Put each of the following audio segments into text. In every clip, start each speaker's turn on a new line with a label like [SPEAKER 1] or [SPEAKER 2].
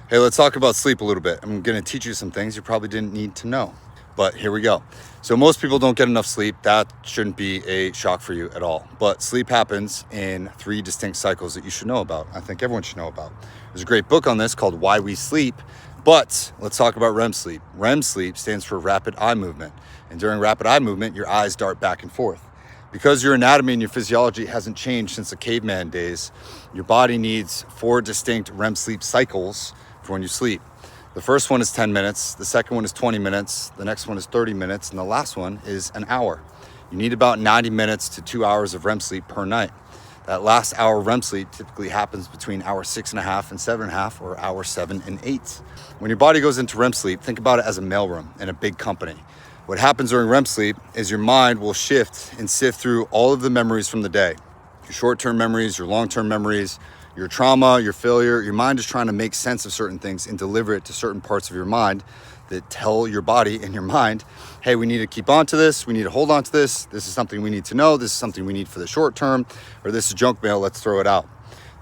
[SPEAKER 1] Hey, let's talk about sleep a little bit. I'm gonna teach you some things you probably didn't need to know, but here we go. So most people don't get enough sleep. That shouldn't be a shock for you at all. But sleep happens in 3 distinct cycles that you should know about. I think everyone should know about. There's a great book on this called Why We Sleep, but let's talk about REM sleep. REM sleep stands for rapid eye movement. And during rapid eye movement, your eyes dart back and forth. Because your anatomy and your physiology hasn't changed since the caveman days, your body needs 4 distinct REM sleep cycles for when you sleep. The first one is 10 minutes, the second one is 20 minutes, the next one is 30 minutes, and the last one is an hour. You need about 90 minutes to 2 hours of REM sleep per night. That last hour of REM sleep typically happens between hour 6.5 and 7.5 or hour 7 and 8. When your body goes into REM sleep, think about it as a mailroom in a big company. What happens during REM sleep is your mind will shift and sift through all of the memories from the day. Your short-term memories, your long-term memories, your trauma, your failure. Your mind is trying to make sense of certain things and deliver it to certain parts of your mind that tell your body and your mind, hey, we need to keep on to this. We need to hold on to this. This is something we need to know. This is something we need for the short term, or this is junk mail. Let's throw it out.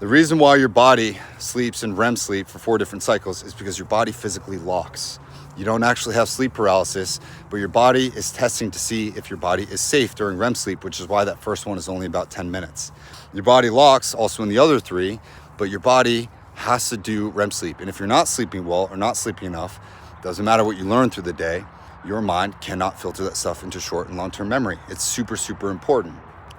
[SPEAKER 1] The reason why your body sleeps in REM sleep for 4 different cycles is because your body physically locks. You don't actually have sleep paralysis, but your body is testing to see if your body is safe during REM sleep, which is why that first one is only about 10 minutes. Your body locks also in the other 3, but your body has to do REM sleep. And if you're not sleeping well or not sleeping enough, doesn't matter what you learn through the day, your mind cannot filter that stuff into short and long-term memory. It's super, super important.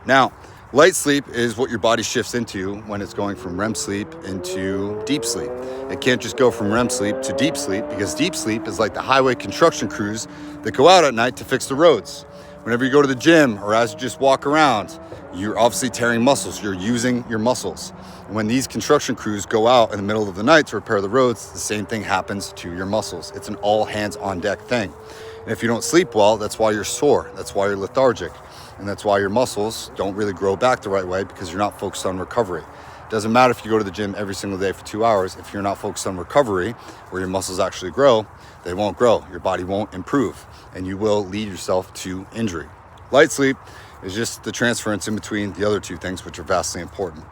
[SPEAKER 1] Now, light sleep is what your body shifts into when it's going from REM sleep into deep sleep. It can't just go from REM sleep to deep sleep because deep sleep is like the highway construction crews that go out at night to fix the roads. Whenever you go to the gym or as you just walk around, you're obviously tearing muscles. You're using your muscles. When these construction crews go out in the middle of the night to repair the roads, the same thing happens to your muscles. It's an all hands on deck thing. And if you don't sleep well, that's why you're sore. That's why you're lethargic. And that's why your muscles don't really grow back the right way because you're not focused on recovery. It doesn't matter if you go to the gym every single day for 2 hours. If you're not focused on recovery, where your muscles actually grow, they won't grow. Your body won't improve, and you will lead yourself to injury. Light sleep is just the transference in between the other 2 things, which are vastly important.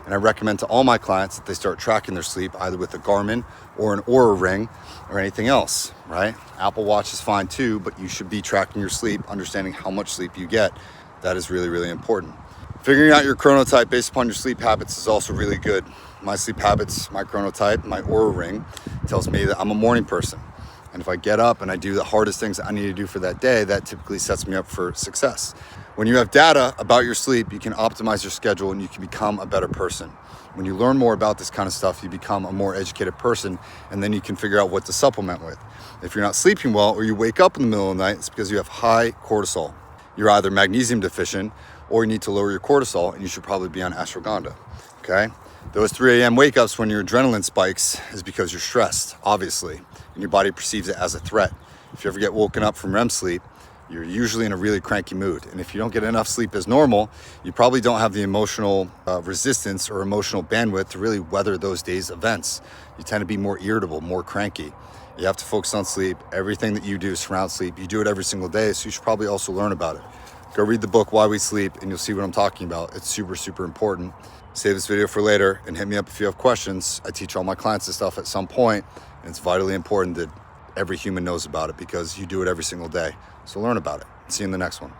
[SPEAKER 1] And I recommend to all my clients that they start tracking their sleep either with a Garmin or an Oura Ring or anything else, right? Apple Watch is fine too, but you should be tracking your sleep, understanding how much sleep you get. That is really, really important. Figuring out your chronotype based upon your sleep habits is also really good. My sleep habits, my chronotype, my Oura Ring tells me that I'm a morning person. And if I get up and I do the hardest things that I need to do for that day, that typically sets me up for success. When you have data about your sleep, you can optimize your schedule and you can become a better person. When you learn more about this kind of stuff, you become a more educated person, and then you can figure out what to supplement with. If you're not sleeping well or you wake up in the middle of the night, it's because you have high cortisol. You're either magnesium deficient or you need to lower your cortisol, and you should probably be on ashwagandha, okay? Those 3 a.m. wake-ups when your adrenaline spikes is because you're stressed, obviously, and your body perceives it as a threat. If you ever get woken up from REM sleep, you're usually in a really cranky mood. And if you don't get enough sleep as normal, you probably don't have the emotional resistance or emotional bandwidth to really weather those days' events. You tend to be more irritable, more cranky. You have to focus on sleep. Everything that you do surrounds sleep. You do it every single day, so you should probably also learn about it. Go read the book, Why We Sleep, and you'll see what I'm talking about. It's super, super important. Save this video for later and hit me up if you have questions. I teach all my clients this stuff at some point, and it's vitally important that every human knows about it because you do it every single day. So learn about it. See you in the next one.